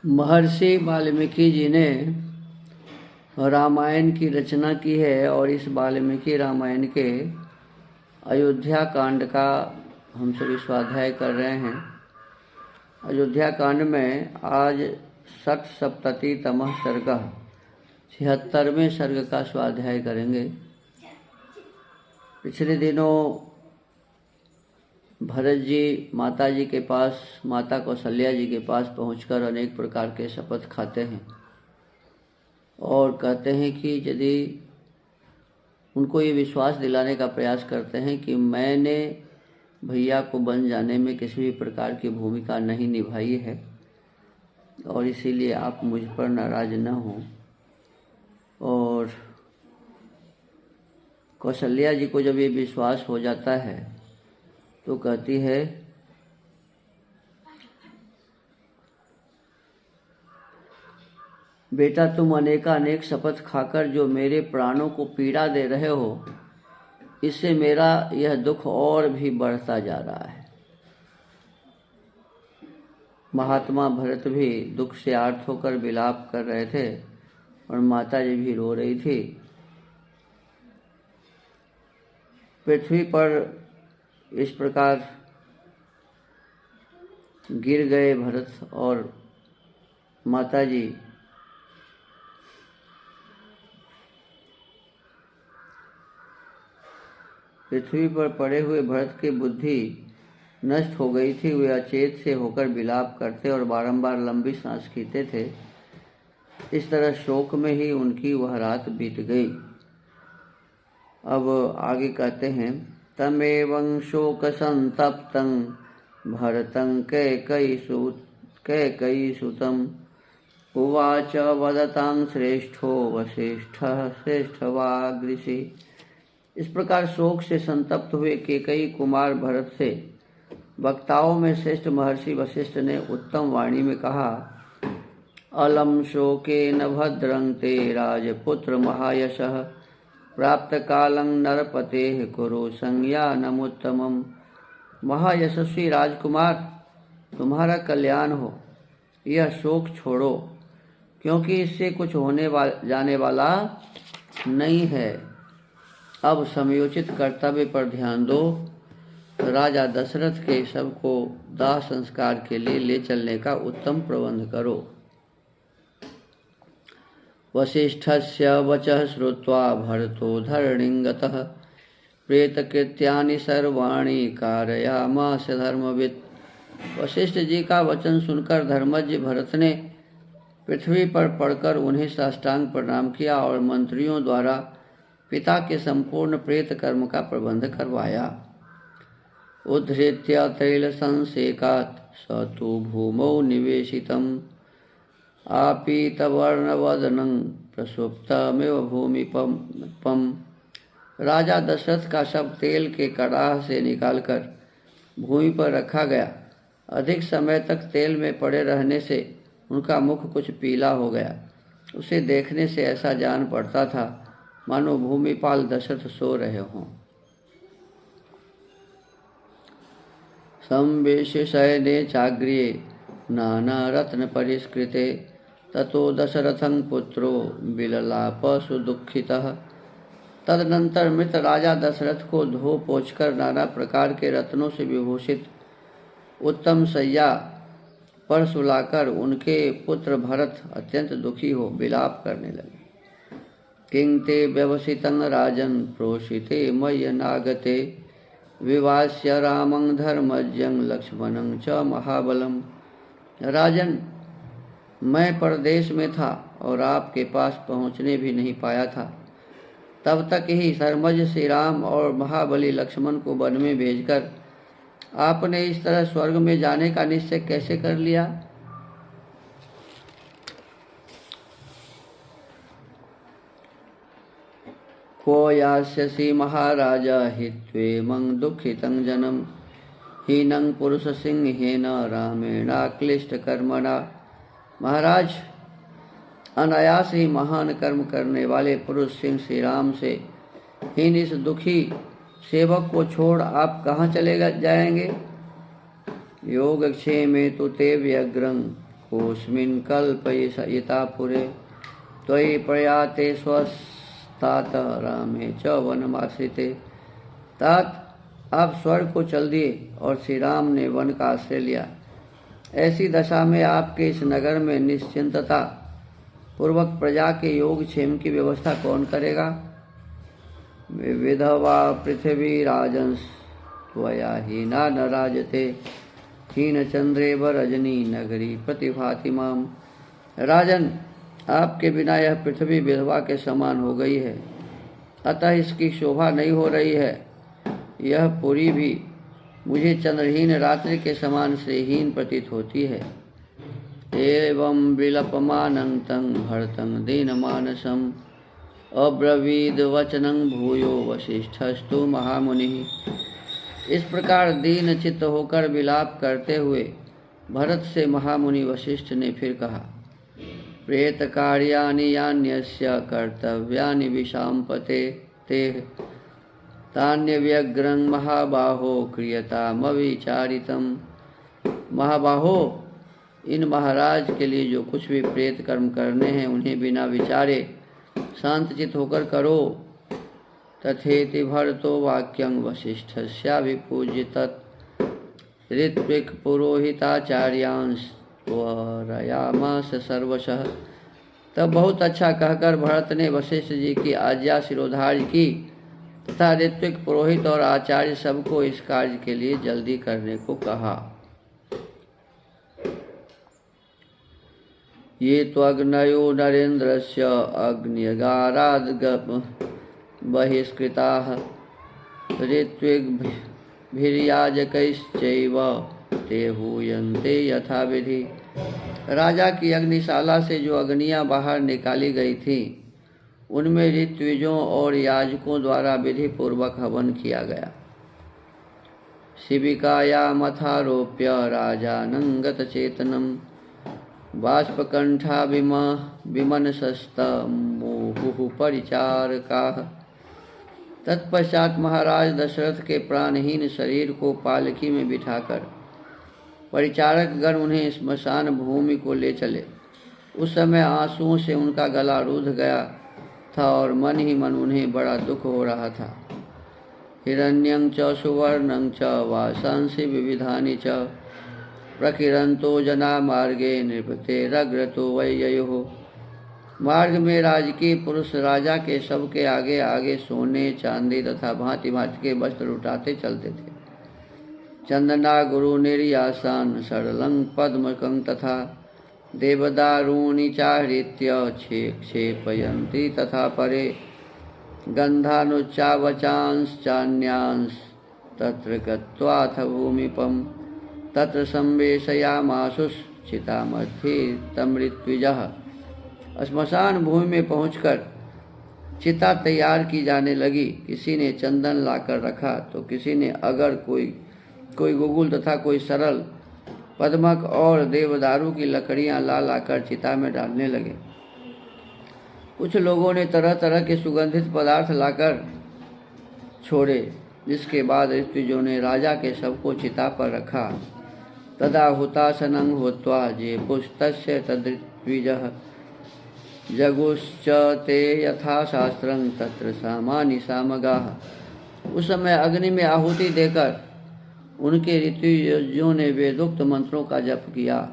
महर्षि वाल्मीकि जी ने रामायण की रचना की है और इस वाल्मीकि रामायण के अयोध्या कांड का हम सभी स्वाध्याय कर रहे हैं। अयोध्या कांड में आज षट्सप्ततितमः सर्गः 76वें सर्ग का स्वाध्याय करेंगे। पिछले दिनों भरत जी माता जी के पास, माता कौशल्या जी के पास पहुंचकर अनेक प्रकार के शपथ खाते हैं और कहते हैं कि यदि उनको ये विश्वास दिलाने का प्रयास करते हैं कि मैंने भैया को बन जाने में किसी भी प्रकार की भूमिका नहीं निभाई है और इसीलिए आप मुझ पर नाराज न हों। और कौशल्या जी को जब ये विश्वास हो जाता है तो कहती है, बेटा तुम अनेकानेक शपथ खाकर जो मेरे प्राणों को पीड़ा दे रहे हो, इससे मेरा यह दुख और भी बढ़ता जा रहा है। महात्मा भरत भी दुख से आर्त होकर विलाप कर रहे थे और माता जी भी रो रही थी। पृथ्वी पर इस प्रकार गिर गए भरत और माता जी। पृथ्वी पर पड़े हुए भरत की बुद्धि नष्ट हो गई थी। वे अचेत से होकर विलाप करते और बारंबार लंबी सांस खींचते थे। इस तरह शोक में ही उनकी वह रात बीत गई। अब आगे कहते हैं, तमेवं शोक संतप्तं भरतं कैकेयीसुतं उवाच वदतां श्रेष्ठो वसिष्ठः श्रेष्ठवाग्ऋषि। इस प्रकार शोक से संतप्त हुए केकई कुमार भरत से वक्ताओं में श्रेष्ठ महर्षि वशिष्ठ ने उत्तम वाणी में कहा, अलम शोकेन भद्रं ते राजपुत्र महायशः प्राप्त कालं नरपतेः कुरु संज्ञानमुत्तमम्। महायशस्वी राजकुमार, तुम्हारा कल्याण हो, यह शोक छोड़ो, क्योंकि इससे कुछ होने जाने वाला नहीं है। अब समयोचित कर्तव्य पर ध्यान दो। राजा दशरथ के शव को दाह संस्कार के लिए ले चलने का उत्तम प्रबंध करो। वसिष्ठस्य वचः श्रुत्वा भरतो धरणिं गतः प्रेतकृत्यानि सर्वाणि कारयामास धर्मवित्। वशिष्ठ जी का वचन सुनकर धर्मज्ञ भरत ने पृथ्वी पर पड़कर उन्हें साष्टांग प्रणाम किया और मंत्रियों द्वारा पिता के संपूर्ण प्रेत कर्म का प्रबंध करवाया। उद्धृत्य तैल संसेकात् स तु भूमौ निवेशितम् आपीतवर्णवदनं प्रसुप्तमिव भूमिपम। राजा दशरथ का शव तेल के कड़ाह से निकालकर भूमि पर रखा गया। अधिक समय तक तेल में पड़े रहने से उनका मुख कुछ पीला हो गया। उसे देखने से ऐसा जान पड़ता था मानो भूमिपाल दशरथ सो रहे हों। संवेश्य शयने चाग्र्ये नाना रत्न परिष्कृते ततो दशरथं पुत्रो विललाप सुदुःखितः। तदनंतर मृत राजा दशरथ को धो पोंछकर नाना प्रकार के रत्नों से विभूषित उत्तम शैया पर सुलाकर उनके पुत्र भरत अत्यंत दुखी हो विलाप करने लगे। किं ते व्यवसितं राजन् प्रोषिते मय्यनागते विवास्य रामं धर्मज्ञं लक्ष्मणं च महाबलम्। राजन, मैं परदेश में था और आपके पास पहुँचने भी नहीं पाया था। तब तक ही धर्मज्ञ श्री राम और महाबली लक्ष्मण को वन में भेजकर आपने इस तरह स्वर्ग में जाने का निश्चय कैसे कर लिया? को यास्यसि महाराज हि त्वेमं दुःखितं जनम् हीनं पुरुष सिंहेन रामेणाक्लिष्ट कर्मणा। महाराज, अनायास ही महान कर्म करने वाले पुरुष सिंह श्री राम से हीन इस दुखी सेवक को छोड़ आप कहाँ चले जाएंगे? योगक्षेमे तु ते व्यग्रं कोऽस्मिन् कल्पयिता पुरे त्वयि प्रयाते स्वस्थात रामे च वनमाश्रिते। तात आप स्वर्ग को चल दिए और श्री राम ने वन का आश्रय लिया। ऐसी दशा में आपके इस नगर में निश्चिंतता पूर्वक प्रजा के योग क्षेम की व्यवस्था कौन करेगा? विधवा पृथ्वी राजंस त्वया हीना न राजते हीन चंद्रेव रजनी नगरी प्रतिभाति माम। राजन, आपके बिना यह पृथ्वी विधवा के समान हो गई है, अतः इसकी शोभा नहीं हो रही है। यह पुरी भी मुझे चंद्रहीन रात्रि के समान श्रेयहीन प्रतीत होती है। एवं विलपमानं तं भरतं दीनमानसं अब्रवीद वचनं भूयो वसिष्ठस्तु महामुनि। इस प्रकार दीन चित्त होकर विलाप करते हुए भरत से महामुनि वशिष्ठ ने फिर कहा, प्रेत कार्यानि यान्यस्य कर्तव्यानि विशाम्पते ते तान्य व्यग्रं महाबाहो क्रियतामविचारितम्। महाबाहो, इन महाराज के लिए जो कुछ भी प्रेत कर्म करने हैं उन्हें बिना विचारे शांतचित होकर करो। तथेति भरतो वाक्यं वसिष्ठस्याभिपूज्य तत् ऋत्विक पुरोहिताचार्यांश त्वरयामास सर्वशः। तब बहुत अच्छा कहकर भरत ने वशिष्ठ जी की आज्ञा शिरोधार्य की तथा ऋत्विक पुरोहित और आचार्य सबको इस कार्य के लिए जल्दी करने को कहा। ये त्वग्नयो नरेन्द्रस्य अग्न्यगाराद् बहिष्कृताः ऋत्विग्भिर्याजकैश्चैव ते हूयन्ते यथा विधि। राजा की अग्निशाला से जो अग्नियां बाहर निकाली गई थीं, उनमें ऋत्विजों और याजकों द्वारा विधि पूर्वक हवन किया गया। शिबिकायामथारोप्य राजानं गतचेतनं बाष्पकंठा विमनशस्तमुहुः परिचारकाः। तत्पश्चात महाराज दशरथ के प्राणहीन शरीर को पालकी में बिठाकर परिचारक गण उन्हें स्मशान भूमि को ले चले। उस समय आंसुओं से उनका गला रूंध गया था और मन ही मन उन्हें बड़ा दुख हो रहा था। हिरण्यं च सुवर्णं च वासांसि विविधानि च प्रकिरंतो जना मार्गे नृपतेरग्रतो वैययुः। मार्ग में राजकीय पुरुष राजा के शव के आगे आगे सोने चांदी तथा भांति भांति के वस्त्र उठाते चलते थे। चंदना गुरु निर्यासान सरलं पद्मकं तथा देवदारूणि चाहृत्य क्षेपयन्ति तथा परे गन्धानुच्चावचांश्चान्यांश तत्र गत्वाथ भूमिपम् तत्र संवेशयामाशुश्चितामध्ये तमृत्विजः। श्मशान भूमि में पहुंचकर चिता तैयार की जाने लगी। किसी ने चंदन लाकर रखा तो किसी ने अगर कोई गुगुल तथा कोई सरल पद्मक और देवदारू की लकड़ियां ला लाकर चिता में डालने लगे। कुछ लोगों ने तरह तरह के सुगंधित पदार्थ लाकर छोड़े, जिसके बाद ऋत्विजों ने राजा के शव को चिता पर रखा। तदा हुतासनं हुत्वा जे पुस्तस्य तद्ऋत्विजः जगुश्च ते यथा शास्त्रं तत्र सामानि सामगाः। उस समय अग्नि में आहुति देकर उनके ऋत्विजों ने वेदोक्त मंत्रों का जप किया।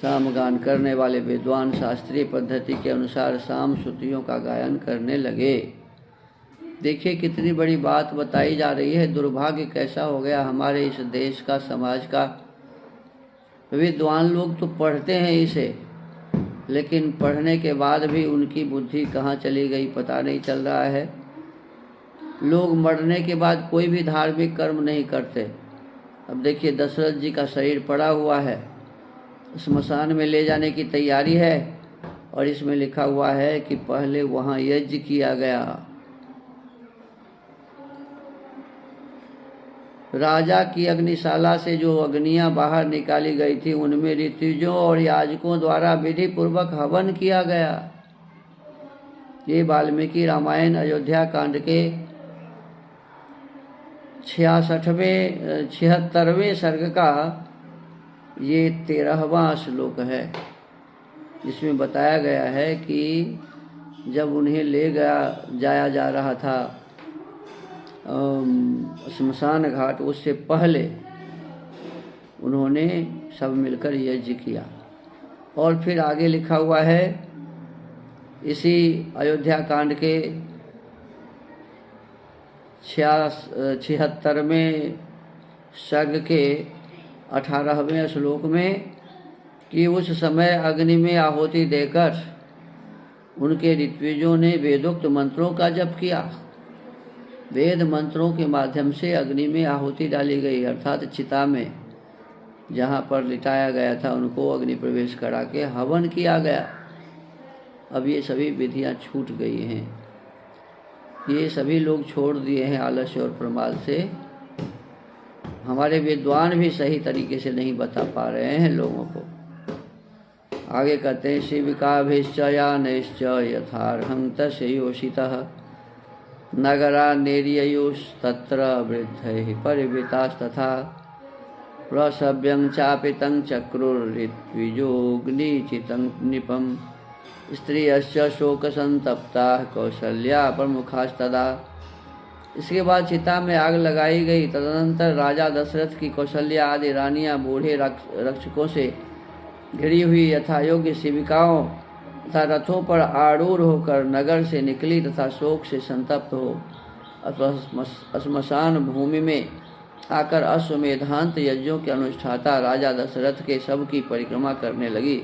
सामगान करने वाले विद्वान शास्त्रीय पद्धति के अनुसार साम श्रुतियों का गायन करने लगे। देखिए कितनी बड़ी बात बताई जा रही है। दुर्भाग्य कैसा हो गया हमारे इस देश का, समाज का। विद्वान लोग तो पढ़ते हैं इसे, लेकिन पढ़ने के बाद भी उनकी बुद्धि कहाँ चली गई पता नहीं चल रहा है। लोग मरने के बाद कोई भी धार्मिक कर्म नहीं करते। अब देखिए दशरथ जी का शरीर पड़ा हुआ है, स्मशान में ले जाने की तैयारी है और इसमें लिखा हुआ है कि पहले वहाँ यज्ञ किया गया। राजा की अग्निशाला से जो अग्नियां बाहर निकाली गई थी उनमें ऋत्विजों और याजकों द्वारा विधि पूर्वक हवन किया गया। ये वाल्मीकि रामायण अयोध्या कांड के 76वें सर्ग का ये 13वां श्लोक है, जिसमें बताया गया है कि जब उन्हें ले जाया जा रहा था श्मशान घाट, उससे पहले उन्होंने सब मिलकर यज्ञ किया। और फिर आगे लिखा हुआ है इसी अयोध्या कांड के 76वें सर्ग के 18वें श्लोक में कि उस समय अग्नि में आहुति देकर उनके ऋत्विजों ने वेदोक्त मंत्रों का जप किया। वेद मंत्रों के माध्यम से अग्नि में आहुति डाली गई, अर्थात चिता में जहाँ पर लिटाया गया था उनको अग्नि प्रवेश करा के हवन किया गया। अब ये सभी विधियाँ छूट गई हैं, ये सभी लोग छोड़ दिए हैं आलस्य और प्रमाद से। हमारे विद्वान भी सही तरीके से नहीं बता पा रहे हैं लोगों को। आगे कहते हैं शिविकाभिश्चया नैश्च यथार्हं तस्य योषितः नगरा नेर्ययुस्तत्र वृद्धैः परिवृतास्तथा प्रसव्यं चापितं चक्रुर्ऋत्विजोऽग्निचितं निपम् स्त्रियश्च शोकसंतप्ताः कौसल्या प्रमुखास्तदा। इसके बाद चिता में आग लगाई गई। तदनंतर राजा दशरथ की कौशल्या आदि रानियां बूढ़े रक्षकों से घिरी हुई यथायोग्य शिविकाओं तथा रथों पर आरूढ़ होकर नगर से निकली तथा शोक से संतप्त हो श्मशान भूमि में आकर अश्वमेधांत यज्ञों के अनुष्ठाता राजा दशरथ के शव की परिक्रमा करने लगी।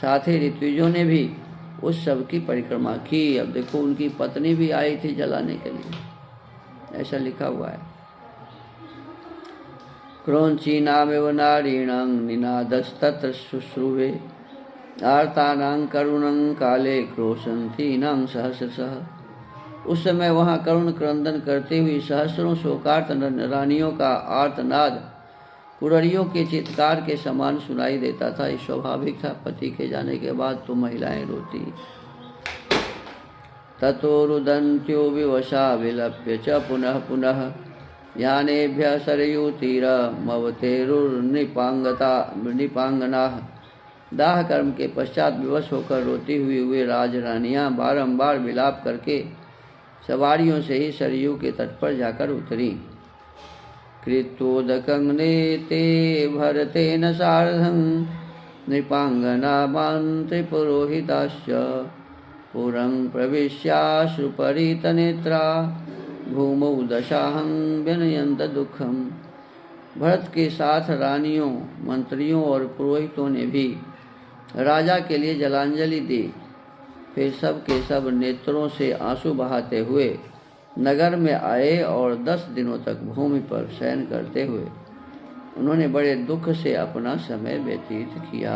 साथ ही ऋत्विजों ने भी उस शव की परिक्रमा की। अब देखो उनकी पत्नी भी आई थी जलाने के लिए, ऐसा लिखा हुआ है। क्रौंचीनामेव नारीणां निनादस्तत्र शुश्रूवे आर्तानां करुणं काले क्रोशन्तीनां सहस्रशः। उस समय वहाँ करुण क्रंदन करती हुई सहस्रों शोकार्त रानियों का आर्तनाद कुररियों के चित्कार के समान सुनाई देता था। ये स्वाभाविक था, पति के जाने के बाद तो महिलाएं रोती। ततो रुदन्त्यो विवशा विलप्य च पुनः पुनः यानेभ्यः सरयूतीरमवतेरुर्निपांगनाः। दाह कर्म के पश्चात विवश होकर रोती हुई वे राजरानियां बारंबार विलाप करके सवारियों से ही सरयू के तट पर जाकर उतरी। कृत्वोदकं नेते भरतेन सार्धं नृपांगना त्रिपुरोहिताश्च पुरं प्रविश्याश्रुपरीतनेत्रा भूमौ दशाहं व्यनयन्त दुःखम। भरत के साथ रानियों, मंत्रियों और पुरोहितों ने भी राजा के लिए जलांजलि दी। फिर सब के सब नेत्रों से आंसू बहाते हुए नगर में आए और 10 दिनों तक भूमि पर शयन करते हुए उन्होंने बड़े दुख से अपना समय व्यतीत किया।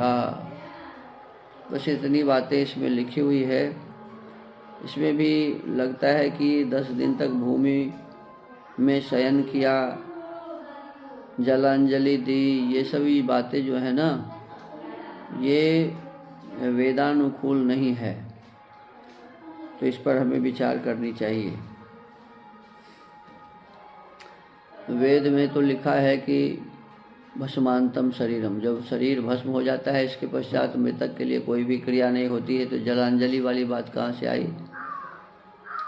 बस इतनी बातें इसमें लिखी हुई है। इसमें भी लगता है कि 10 दिन तक भूमि में शयन किया, जलांजलि दी, ये सभी बातें जो है ना, ये वेदानुकूल नहीं है, तो इस पर हमें विचार करनी चाहिए। वेद में तो लिखा है कि भस्मांतम शरीरम, जब शरीर भस्म हो जाता है इसके पश्चात मृतक के लिए कोई भी क्रिया नहीं होती है, तो जलांजलि वाली बात कहाँ से आई।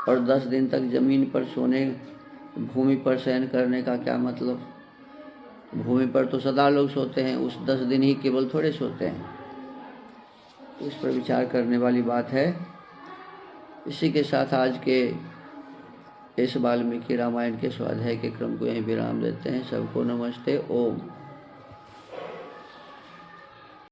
और 10 दिन तक जमीन पर सोने, भूमि पर शयन करने का क्या मतलब। भूमि पर तो सदा लोग सोते हैं, उस 10 दिन ही केवल थोड़े सोते हैं। इस पर विचार करने वाली बात है। इसी के साथ आज के इस वाल्मीकि रामायण के स्वाध्याय के क्रम को यहीं विराम देते हैं। सबको नमस्ते। ओम।